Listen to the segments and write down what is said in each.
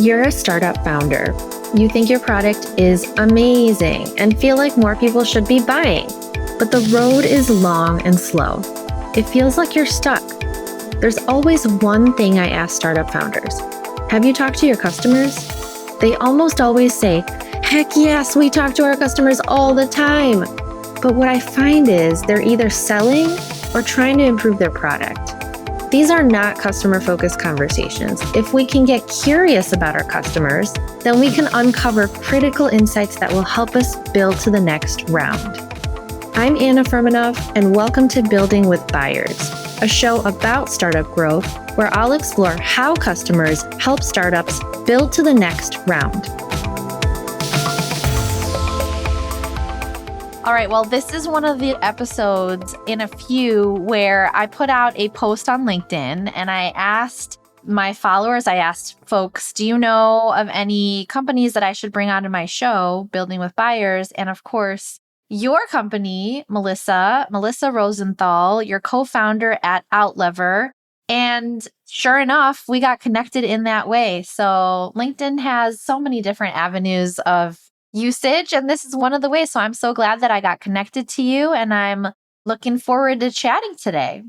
You're a startup founder. You think your product is amazing and feel like more people should be buying. But the road is long and slow. It feels like you're stuck. There's always one thing I ask startup founders. Have you talked to your customers? They almost always say, heck yes, we talk to our customers all the time. But what I find is they're either selling or trying to improve their product. These are not customer-focused conversations. If we can get curious about our customers, then we can uncover critical insights that will help us build to the next round. I'm Anna Firmenov, and welcome to Building with Buyers, a show about startup growth where I'll explore how customers help startups build to the next round. All right, well, this is one of the episodes in a few where I put out a post on LinkedIn and I asked my followers, I asked folks, do you know of any companies that I should bring onto my show, Building with Buyers? And of course, your company, Melissa Rosenthal, your co-founder at Outlever. And sure enough, we got connected in that way. So LinkedIn has so many different avenues of usage, and this is one of the ways. So I'm so glad that I got connected to you, and I'm looking forward to chatting today.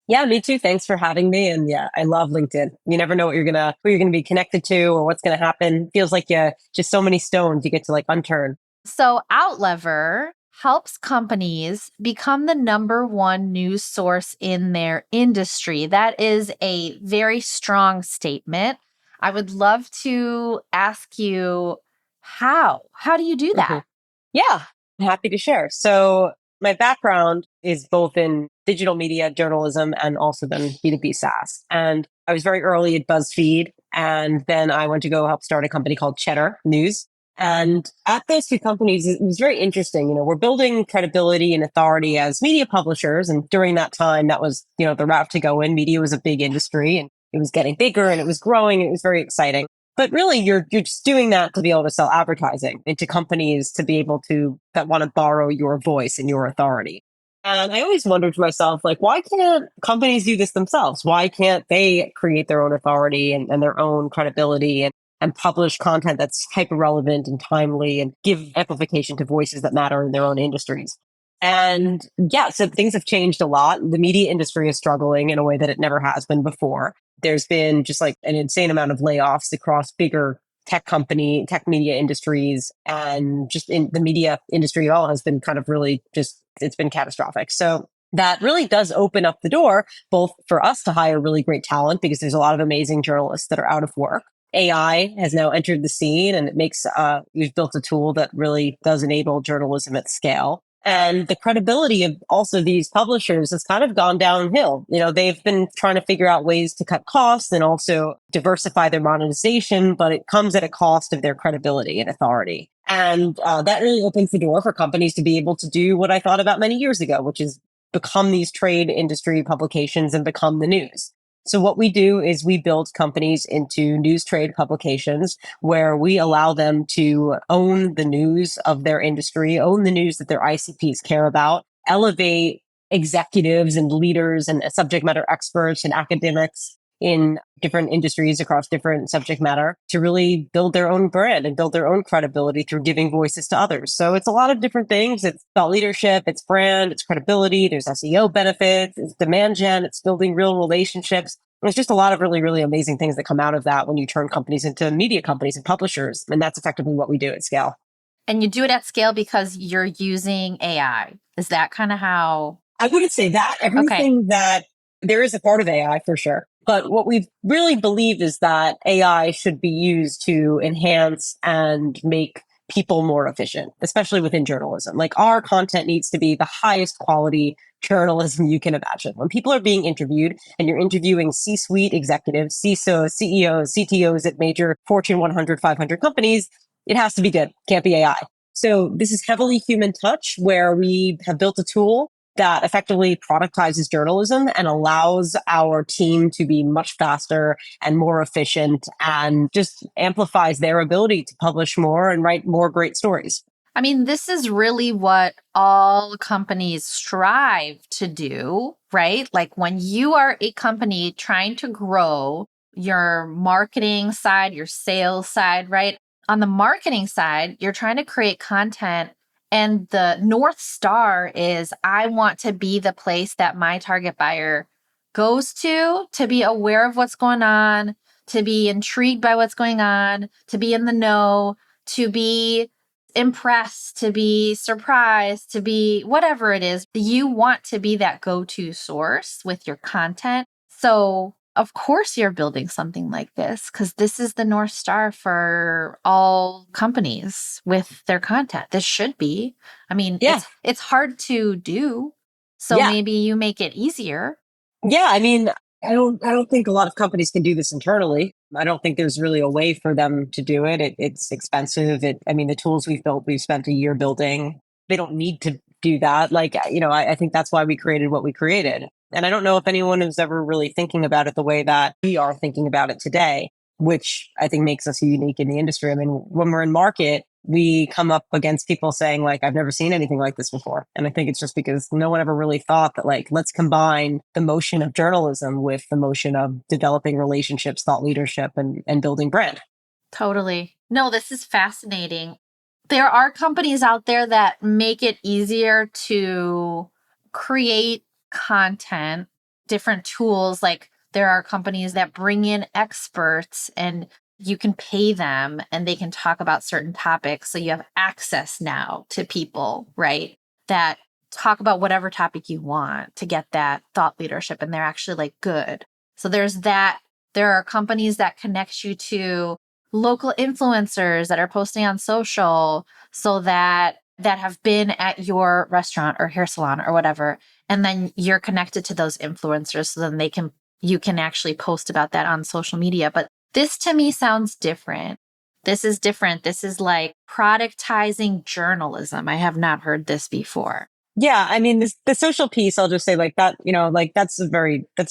Yeah, me too. Thanks for having me. And yeah, I love LinkedIn. You never know who you're gonna be connected to or what's gonna happen. Feels like just so many stones you get to unturn. So Outlever helps companies become the number one news source in their industry. That is a very strong statement. I would love to ask you how do you do that? Yeah, I'm happy to share. So my background is both in digital media journalism and also then B2B SaaS. And I was very early at BuzzFeed. And then I went to go help start a company called Cheddar News. And at those two companies, it was very interesting. We're building credibility and authority as media publishers. And during that time, that was, the route to go in. Media was a big industry and it was getting bigger and it was growing. And it was very exciting. But really, you're just doing that to be able to sell advertising into companies to be able to that want to borrow your voice and your authority. And I always wondered to myself, why can't companies do this themselves? Why can't they create their own authority and their own credibility and publish content that's hyper relevant and timely and give amplification to voices that matter in their own industries? And yeah, so things have changed a lot. The media industry is struggling in a way that it never has been before. There's been just an insane amount of layoffs across bigger tech media industries, and just in the media industry at all has been kind of really it's been catastrophic. So that really does open up the door both for us to hire really great talent because there's a lot of amazing journalists that are out of work. AI has now entered the scene and it makes, we've built a tool that really does enable journalism at scale. And the credibility of also these publishers has kind of gone downhill. They've been trying to figure out ways to cut costs and also diversify their monetization, but it comes at a cost of their credibility and authority. And that really opens the door for companies to be able to do what I thought about many years ago, which is become these trade industry publications and become the news. So what we do is we build companies into news trade publications where we allow them to own the news of their industry, own the news that their ICPs care about, elevate executives and leaders and subject matter experts and academics in different industries across different subject matter to really build their own brand and build their own credibility through giving voices to others. So it's a lot of different things. It's thought leadership, it's brand, it's credibility, there's SEO benefits, it's demand gen, it's building real relationships. There's just a lot of really, really amazing things that come out of that when you turn companies into media companies and publishers. And that's effectively what we do at scale. And you do it at scale because you're using AI. Is that kind of how? I wouldn't say that. Everything that there is a part of AI for sure. But what we've really believed is that AI should be used to enhance and make people more efficient, especially within journalism. Our content needs to be the highest quality journalism you can imagine. When people are being interviewed and you're interviewing C-suite executives, CISOs, CEOs, CTOs at major Fortune 100, 500 companies, it has to be good. Can't be AI. So this is heavily human touch where we have built a tool that effectively productizes journalism and allows our team to be much faster and more efficient and just amplifies their ability to publish more and write more great stories. I mean, this is really what all companies strive to do, right? When you are a company trying to grow, your marketing side, your sales side, right? On the marketing side, you're trying to create content, and the North Star is I want to be the place that my target buyer goes to be aware of what's going on, to be intrigued by what's going on, to be in the know, to be impressed, to be surprised, to be whatever it is. You want to be that go to source with your content. So, of course, you're building something like this because this is the North Star for all companies with their content. This should be. I mean, Yeah. it's hard to do. So Yeah. maybe you make it easier. Yeah, I mean, I don't think a lot of companies can do this internally. I don't think there's really a way for them to do it. It's expensive. I mean, the tools we've built, we've spent a year building. They don't need to do that. Like, I think that's why we created what we created. And I don't know if anyone is ever really thinking about it the way that we are thinking about it today, which I think makes us unique in the industry. I mean, when we're in market, we come up against people saying like, I've never seen anything like this before. And I think it's just because no one ever really thought that like, let's combine the motion of journalism with the motion of developing relationships, thought leadership, and building brand. Totally. No, this is fascinating. There are companies out there that make it easier to create content, different tools. Like there are companies that bring in experts and you can pay them and they can talk about certain topics. So you have access now to people, right? That talk about whatever topic you want to get that thought leadership. And they're actually like good. So there's that. There are companies that connect you to local influencers that are posting on social so that have been at your restaurant or hair salon or whatever, and then you're connected to those influencers so then you can actually post about that on social media. But this to me sounds different. This is different. This is like productizing journalism. I have not heard this before. Yeah, I mean, the social piece, I'll just say like that, like that's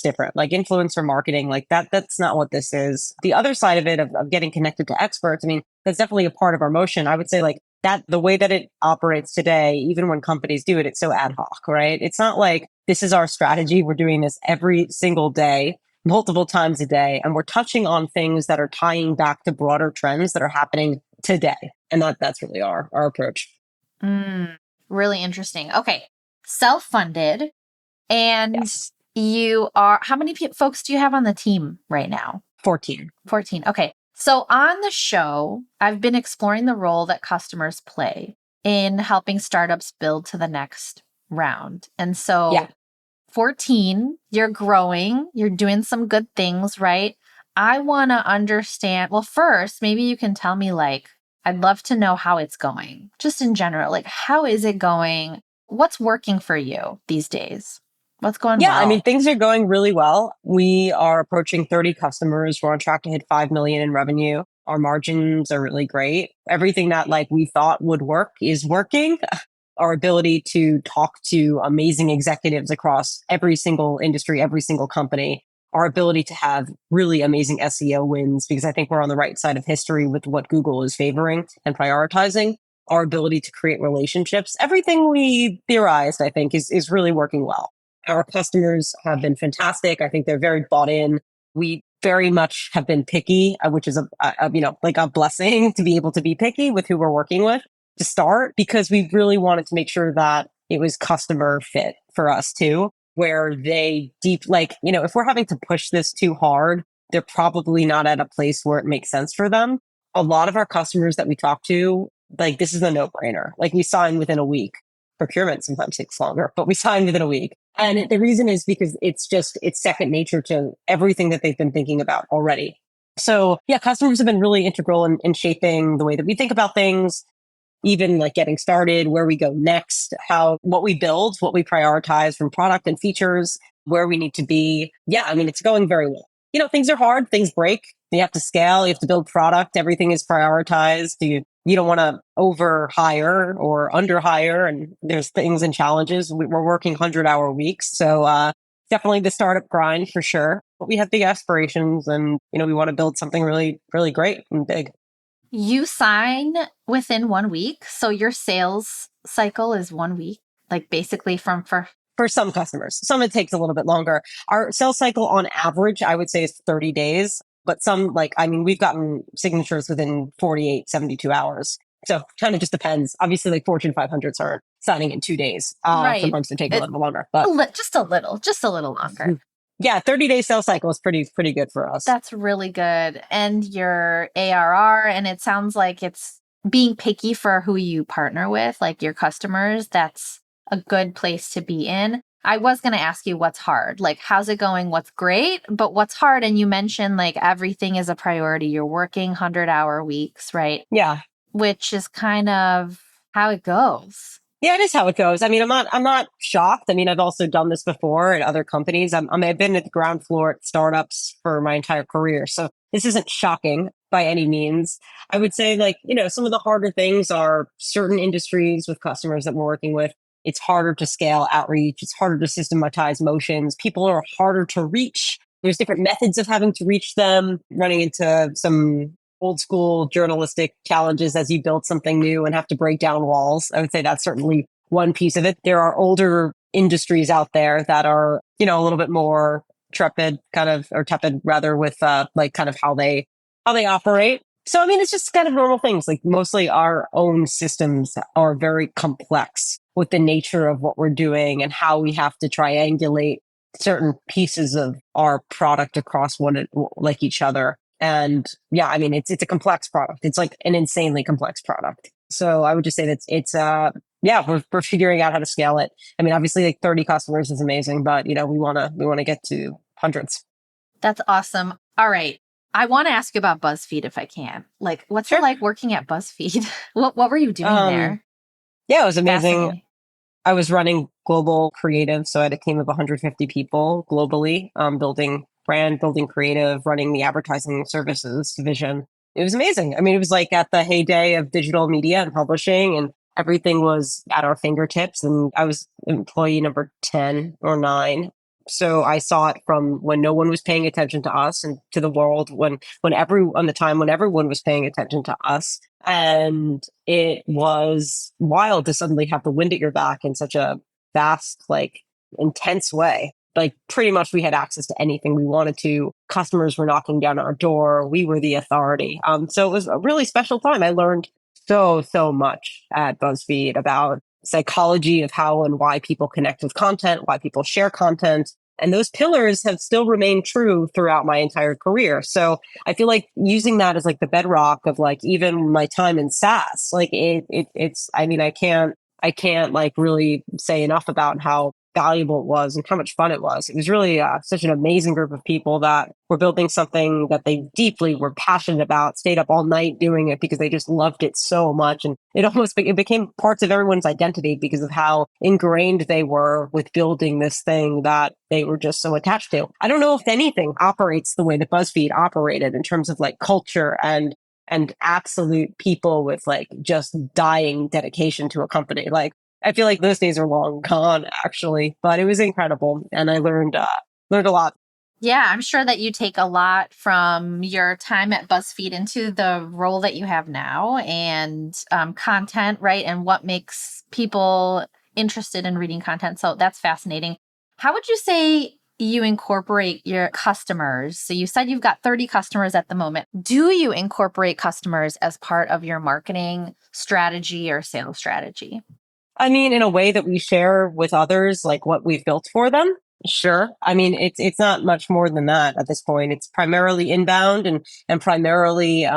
different. Like influencer marketing, like that's not what this is. The other side of it, of getting connected to experts, I mean, that's definitely a part of our motion. I would say like that, the way that it operates today, even when companies do it, it's so ad hoc, right? It's not like this is our strategy. We're doing this every single day, multiple times a day, and we're touching on things that are tying back to broader trends that are happening today. And that's really our approach. Mm, really interesting. Okay. Self-funded. And Yes. you are, how many folks do you have on the team right now? 14. 14. Okay. So on the show, I've been exploring the role that customers play in helping startups build to the next round. And Yeah. so 14, you're growing, you're doing some good things, right? I want to understand. Well, first, maybe you can tell me, like, I'd love to know how it's going, just in general. Like, how is it going? What's working for you these days? What's going Yeah, I mean, well? things are going really well. We are approaching 30 customers. We're on track to hit 5 million in revenue. Our margins are really great. Everything that like we thought would work is working. Our ability to talk to amazing executives across every single industry, every single company, our ability to have really amazing SEO wins, because I think we're on the right side of history with what Google is favoring and prioritizing. Our ability to create relationships, everything we theorized, I think, is really working well. Our customers have been fantastic. I think they're very bought in. We very much have been picky, which is like a blessing to be able to be picky with who we're working with to start, because we really wanted to make sure that it was customer fit for us too, where they like, if we're having to push this too hard, they're probably not at a place where it makes sense for them. A lot of our customers that we talk to, like, this is a no brainer. Like, we sign within a week. Procurement sometimes takes longer, but we sign within a week. And the reason is because it's second nature to everything that they've been thinking about already. So yeah, customers have been really integral in shaping the way that we think about things, even like getting started, where we go next, what we build, what we prioritize from product and features, where we need to be. Yeah, I mean, it's going very well. Things are hard, things break. You have to scale, you have to build product, everything is prioritized. You don't want to over hire or under hire, and there's things and challenges. We're working 100-hour weeks. So definitely the startup grind for sure. But we have big aspirations, and we want to build something really, really great and big. You sign within 1 week. So your sales cycle is 1 week, like basically from For some customers. Some it takes a little bit longer. Our sales cycle on average, I would say, is 30 days. But some, like, I mean, we've gotten signatures within 48, 72 hours. So kind of just depends. Obviously, like Fortune 500s are signing in 2 days. Right. Sometimes they take a little longer, but Just a little longer. yeah, 30-day sales cycle is pretty good for us. That's really good. And your ARR, and it sounds like it's being picky for who you partner with, like your customers. That's a good place to be in. I was going to ask you what's hard. Like, how's it going? What's great? But what's hard? And you mentioned like everything is a priority. You're working 100-hour weeks, right? Yeah. Which is kind of how it goes. Yeah, it is how it goes. I mean, I'm not shocked. I mean, I've also done this before at other companies. I've been at the ground floor at startups for my entire career. So this isn't shocking by any means. I would say, like, some of the harder things are certain industries with customers that we're working with. It's harder to scale outreach. It's harder to systematize motions. People are harder to reach. There's different methods of having to reach them, running into some old school journalistic challenges as you build something new and have to break down walls. I would say that's certainly one piece of it. There are older industries out there that are, a little bit more tepid rather, with like kind of how they operate. So I mean, it's just kind of normal things. Like, mostly our own systems are very complex with the nature of what we're doing and how we have to triangulate certain pieces of our product across like each other. And yeah, I mean, it's a complex product. It's like an insanely complex product. So I would just say that yeah, we're figuring out how to scale it. I mean, obviously, like 30 customers is amazing, but we want to get to hundreds. That's awesome. All right. I want to ask you about BuzzFeed if I can. Like, what's it like working at BuzzFeed? What were you doing there? Yeah, it was amazing. I was running global creative, so I had a team of 150 people globally, building brand, building creative, running the advertising services division. It was amazing. I mean, it was like at the heyday of digital media and publishing, and everything was at our fingertips. And I was employee number 10 or 9. So I saw it from when no one was paying attention to us and to the world, when everyone was paying attention to us. And it was wild to suddenly have the wind at your back in such a fast, like, intense way. Like, pretty much we had access to anything we wanted to. Customers were knocking down our door. We were the authority. So it was a really special time. I learned so much at BuzzFeed about psychology of how and why people connect with content, why people share content. And those pillars have still remained true throughout my entire career. So I feel like using that as like the bedrock of like even my time in SaaS, like it's, I mean, I can't like really say enough about how valuable it was and how much fun it was. It was really such an amazing group of people that were building something that they deeply were passionate about, stayed up all night doing it because they just loved it so much. And it became parts of everyone's identity because of how ingrained they were with building this thing that they were just so attached to. I don't know if anything operates the way that BuzzFeed operated in terms of like culture and absolute people with like just dying dedication to a company. Like, I feel like those days are long gone, actually, but it was incredible. And I learned a lot. Yeah, I'm sure that you take a lot from your time at BuzzFeed into the role that you have now, and content, right? And what makes people interested in reading content. So that's fascinating. How would you say you incorporate your customers? So you said you've got 30 customers at the moment. Do you incorporate customers as part of your marketing strategy or sales strategy? I mean, in a way that we share with others, like what we've built for them. Sure. I mean, it's not much more than that at this point. It's primarily inbound and primarily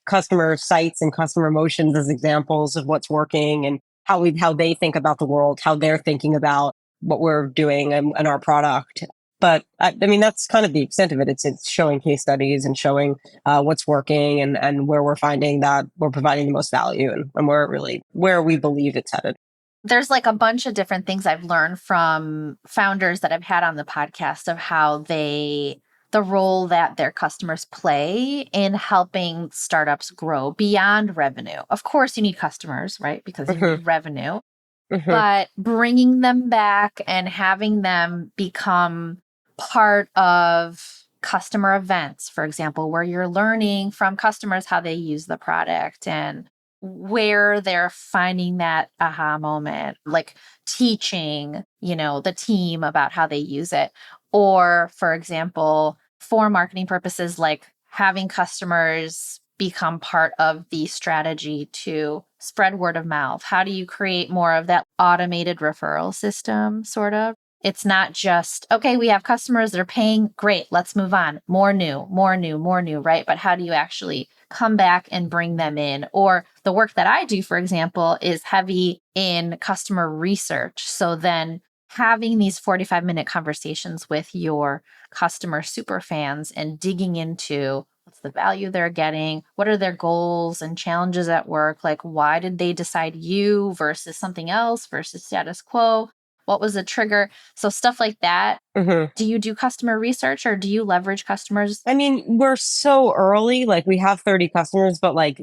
customer sites and customer emotions as examples of what's working and how they think about the world, how they're thinking about what we're doing and our product. But I mean, that's kind of the extent of it. It's showing case studies and showing what's working and where we're finding that we're providing the most value and where we believe it's headed. There's like a bunch of different things I've learned from founders that I've had on the podcast of how the role that their customers play in helping startups grow beyond revenue. Of course, you need customers, right? Because you need revenue, but bringing them back and having them become part of customer events, for example, where you're learning from customers how they use the product and where they're finding that aha moment, like teaching, the team about how they use it. Or, for example, for marketing purposes, like having customers become part of the strategy to spread word of mouth? How do you create more of that automated referral system, sort of? It's not just, okay, we have customers that are paying, great, let's move on. More new, more new, more new, right? But how do you actually come back and bring them in? Or the work that I do, for example, is heavy in customer research. So then having these 45-minute conversations with your customer super fans and digging into what's the value they're getting, what are their goals and challenges at work, like why did they decide you versus something else versus status quo? What was the trigger? So stuff like that. Mhm. Do you do customer research or do you leverage customers? I mean, we're so early, like we have 30 customers, but like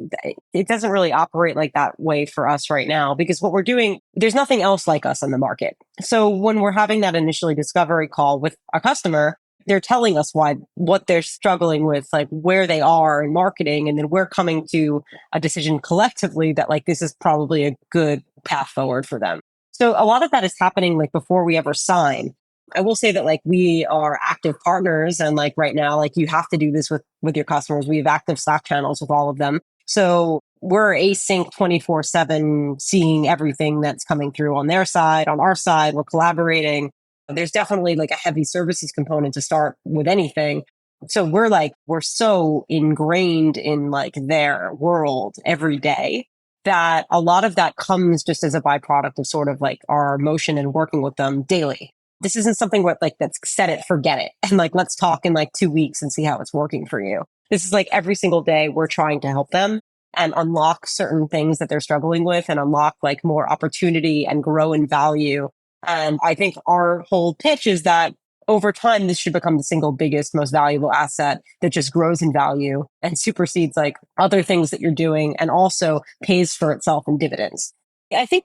it doesn't really operate like that way for us right now because what we're doing, there's nothing else like us on the market. So when we're having that initially discovery call with a customer, they're telling us what they're struggling with, like where they are in marketing. And then we're coming to a decision collectively that like this is probably a good path forward for them. So a lot of that is happening like before we ever sign. I will say that like we are active partners and like right now, like you have to do this with your customers. We have active Slack channels with all of them. So we're async 24/7, seeing everything that's coming through on their side, on our side, we're collaborating. There's definitely like a heavy services component to start with anything. So we're so ingrained in like their world every day that a lot of that comes just as a byproduct of sort of like our motion and working with them daily. This isn't something where like that's set it, forget it. And like, let's talk in like 2 weeks and see how it's working for you. This is like every single day we're trying to help them and unlock certain things that they're struggling with and unlock like more opportunity and grow in value. And I think our whole pitch is that over time, this should become the single biggest, most valuable asset that just grows in value and supersedes like other things that you're doing and also pays for itself in dividends. I think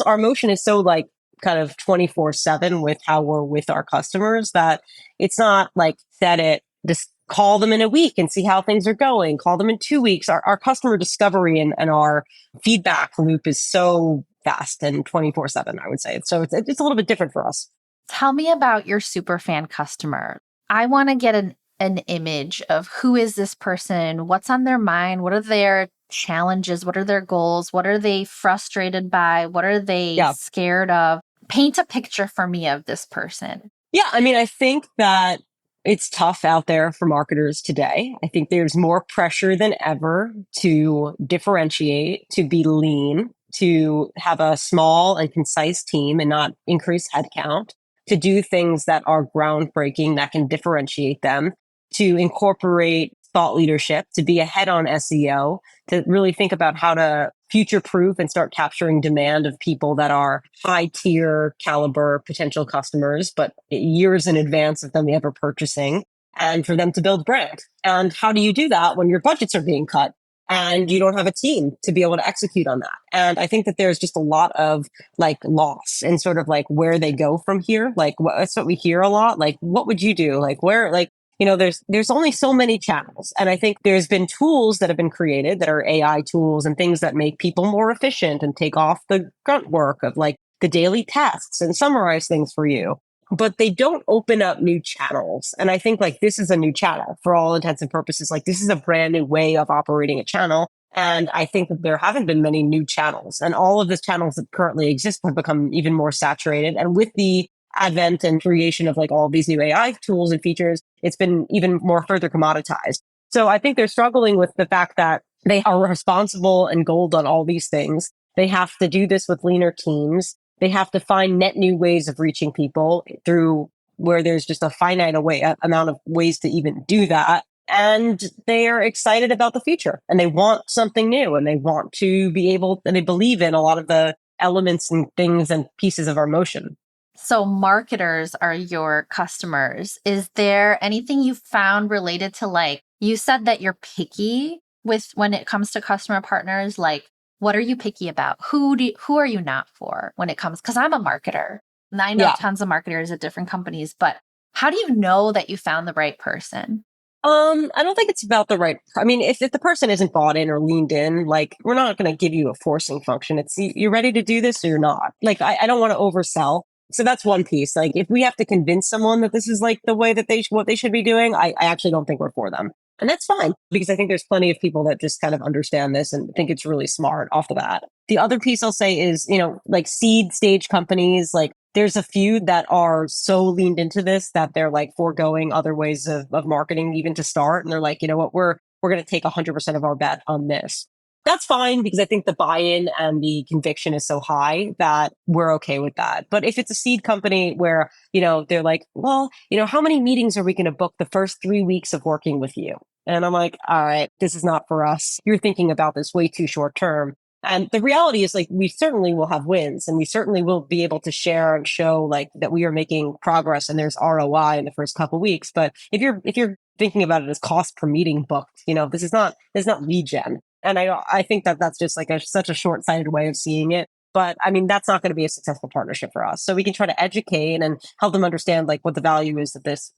our motion is so like kind of 24/7 with how we're with our customers that it's not like set it, just call them in a week and see how things are going, call them in 2 weeks. Our customer discovery and our feedback loop is so fast and 24/7, I would say. So it's a little bit different for us. Tell me about your super fan customer. I want to get an image of who is this person, what's on their mind, what are their challenges, what are their goals, what are they frustrated by, what are they Yeah. scared of? Paint a picture for me of this person. Yeah, I mean, I think that it's tough out there for marketers today. I think there's more pressure than ever to differentiate, to be lean, to have a small and concise team and not increase headcount, to do things that are groundbreaking that can differentiate them, to incorporate thought leadership, to be ahead on SEO, to really think about how to future proof and start capturing demand of people that are high tier caliber potential customers, but years in advance of them ever purchasing, and for them to build brand. And how do you do that when your budgets are being cut and you don't have a team to be able to execute on that? And I think that there's just a lot of like loss and sort of like where they go from here. Like that's what we hear a lot. Like, what would you do? Like where, like, there's only so many channels. And I think there's been tools that have been created that are AI tools and things that make people more efficient and take off the grunt work of like the daily tasks and summarize things for you. But they don't open up new channels. And I think like this is a new channel for all intents and purposes. Like this is a brand new way of operating a channel. And I think that there haven't been many new channels. And all of the channels that currently exist have become even more saturated. And with the advent and creation of like all of these new AI tools and features, it's been even more further commoditized. So I think they're struggling with the fact that they are responsible and gold on all these things. They have to do this with leaner teams. They have to find net new ways of reaching people through where there's just a finite amount of ways to even do that. And they are excited about the future and they want something new and they want to be able, and they believe in a lot of the elements and things and pieces of our motion. So marketers are your customers. Is there anything you found related to, like, you said that you're picky with when it comes to customer partners, like what are you picky about? Who are you not for when it comes, because I'm a marketer and I know Yeah. tons of marketers at different companies, but how do you know that you found the right person? I don't think it's about the right. I mean, if the person isn't bought in or leaned in, like we're not going to give you a forcing function. It's you're ready to do this or you're not. Like I don't want to oversell. So that's one piece. Like if we have to convince someone that this is like the way that what they should be doing, I actually don't think we're for them. And that's fine because I think there's plenty of people that just kind of understand this and think it's really smart off the bat. The other piece I'll say is, like seed stage companies, like there's a few that are so leaned into this that they're like foregoing other ways of marketing even to start. And they're like, you know what, we're going to take 100% of our bet on this. That's fine because I think the buy-in and the conviction is so high that we're okay with that. But if it's a seed company where, they're like, well, how many meetings are we going to book the first 3 weeks of working with you? And I'm like, all right, this is not for us. You're thinking about this way too short term. And the reality is like, we certainly will have wins and we certainly will be able to share and show like that we are making progress and there's ROI in the first couple of weeks. But if you're thinking about it as cost per meeting booked, this is not lead gen. And I think that that's just like such a short-sighted way of seeing it. But I mean, that's not going to be a successful partnership for us. So we can try to educate and help them understand like what the value is that this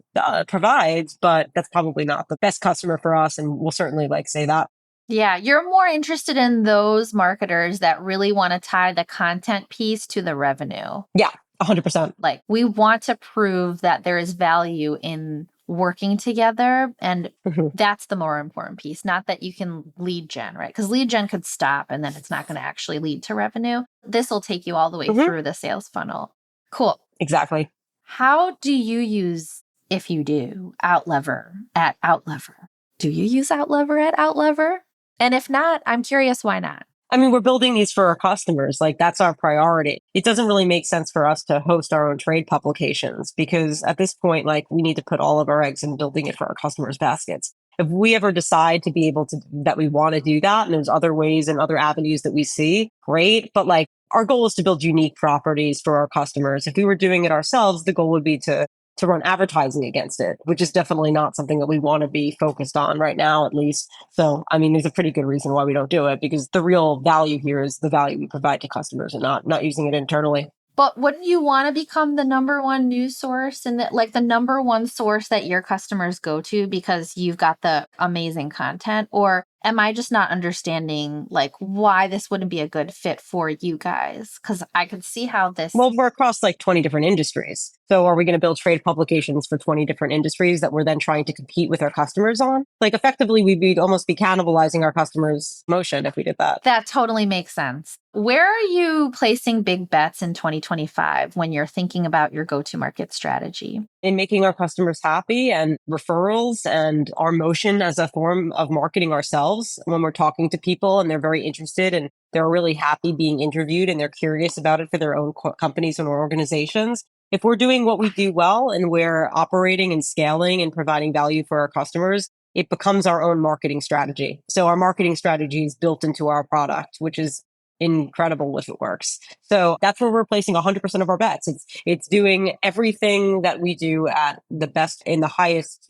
provides, but that's probably not the best customer for us. And we'll certainly like say that. Yeah, you're more interested in those marketers that really want to tie the content piece to the revenue. Yeah, 100%. Like we want to prove that there is value in working together. And that's the more important piece, not that you can lead gen, right? Because lead gen could stop and then it's not going to actually lead to revenue. This will take you all the way through the sales funnel. Cool. Exactly. How do you use, if you do, Outlever at Outlever? Do you use Outlever at Outlever? And if not, I'm curious why not. I mean, we're building these for our customers. Like that's our priority. It doesn't really make sense for us to host our own trade publications because at this point, like we need to put all of our eggs in building it for our customers' baskets. If we ever decide to be able to, that we want to do that, and there's other ways and other avenues that we see, great. But like our goal is to build unique properties for our customers. If we were doing it ourselves, the goal would be to run advertising against it, which is definitely not something that we want to be focused on right now, at least. So, I mean, there's a pretty good reason why we don't do it because the real value here is the value we provide to customers and not using it internally. But wouldn't you want to become the number one news source and like the number one source that your customers go to because you've got the amazing content? Or am I just not understanding like why this wouldn't be a good fit for you guys? Because I could see how this. Well, we're across like 20 different industries. So are we going to build trade publications for 20 different industries that we're then trying to compete with our customers on? Like effectively, we'd almost be cannibalizing our customers' motion if we did that. That totally makes sense. Where are you placing big bets in 2025 when you're thinking about your go-to-market strategy? In making our customers happy and referrals and our motion as a form of marketing ourselves when we're talking to people and they're very interested and they're really happy being interviewed and they're curious about it for their own companies and organizations. If we're doing what we do well and we're operating and scaling and providing value for our customers, it becomes our own marketing strategy. So our marketing strategy is built into our product, which is incredible if it works. So that's where we're placing 100% of our bets. It's doing everything that we do at the best in the highest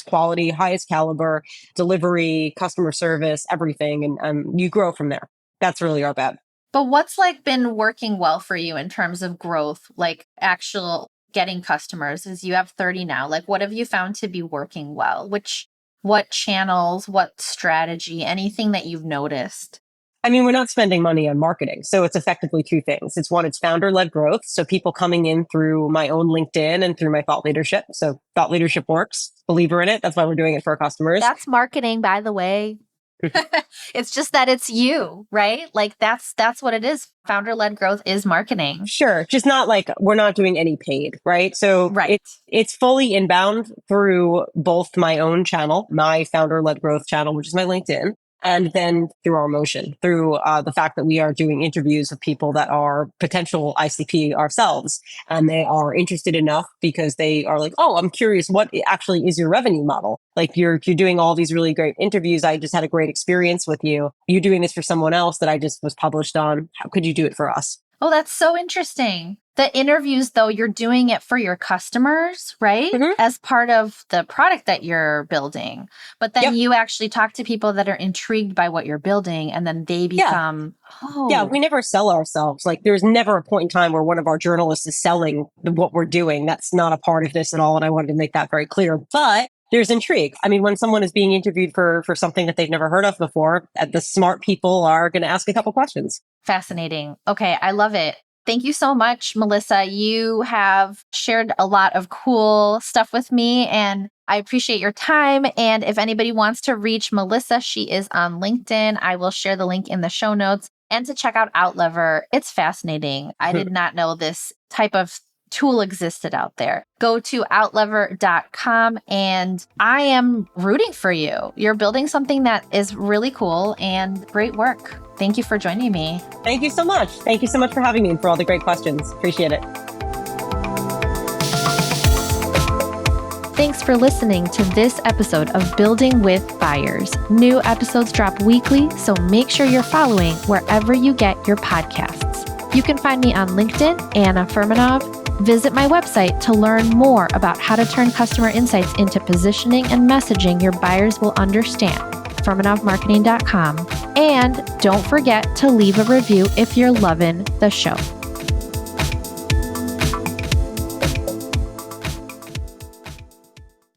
quality, highest caliber, delivery, customer service, everything. And you grow from there. That's really our bet. But what's like been working well for you in terms of growth, like actual getting customers as you have 30 now? Like what have you found to be working well? What channels, what strategy, anything that you've noticed? I mean, we're not spending money on marketing. So it's effectively two things. It's one, it's founder-led growth. So people coming in through my own LinkedIn and through my thought leadership. So thought leadership works. Believer in it. That's why we're doing it for our customers. That's marketing, by the way. It's just that it's you, right? Like that's what it is. Founder-led growth is marketing. Sure. Just not like we're not doing any paid, right? So it's fully inbound through both my own channel, my founder-led growth channel, which is my LinkedIn, and then through our motion, through the fact that we are doing interviews with people that are potential ICP ourselves, and they are interested enough because they are like, oh, I'm curious, what actually is your revenue model? Like you're doing all these really great interviews. I just had a great experience with you. You're doing this for someone else that I just was published on. How could you do it for us? Oh, that's so interesting. The interviews, though, you're doing it for your customers, right? As part of the product that you're building. But then you actually talk to people that are intrigued by what you're building and then they become, Yeah, we never sell ourselves. Like there's never a point in time where one of our journalists is selling what we're doing. That's not a part of this at all. And I wanted to make that very clear. But there's intrigue. I mean, when someone is being interviewed for something that they've never heard of before, the smart people are going to ask a couple questions. Fascinating. Okay, I love it. Thank you so much, Melissa. You have shared a lot of cool stuff with me, and I appreciate your time. And if anybody wants to reach Melissa, she is on LinkedIn. I will share the link in the show notes. And to check out Outlever, it's fascinating. I did not know this type of tool existed out there. Go to outlever.com and I am rooting for you. You're building something that is really cool and great work. Thank you for joining me. Thank you so much. Thank you so much for having me and for all the great questions. Appreciate it. Thanks for listening to this episode of Building with Buyers. New episodes drop weekly, so make sure you're following wherever you get your podcasts. You can find me on LinkedIn, Anna Furmanov. Visit my website to learn more about how to turn customer insights into positioning and messaging your buyers will understand, furmanovmarketing.com. And don't forget to leave a review if you're loving the show.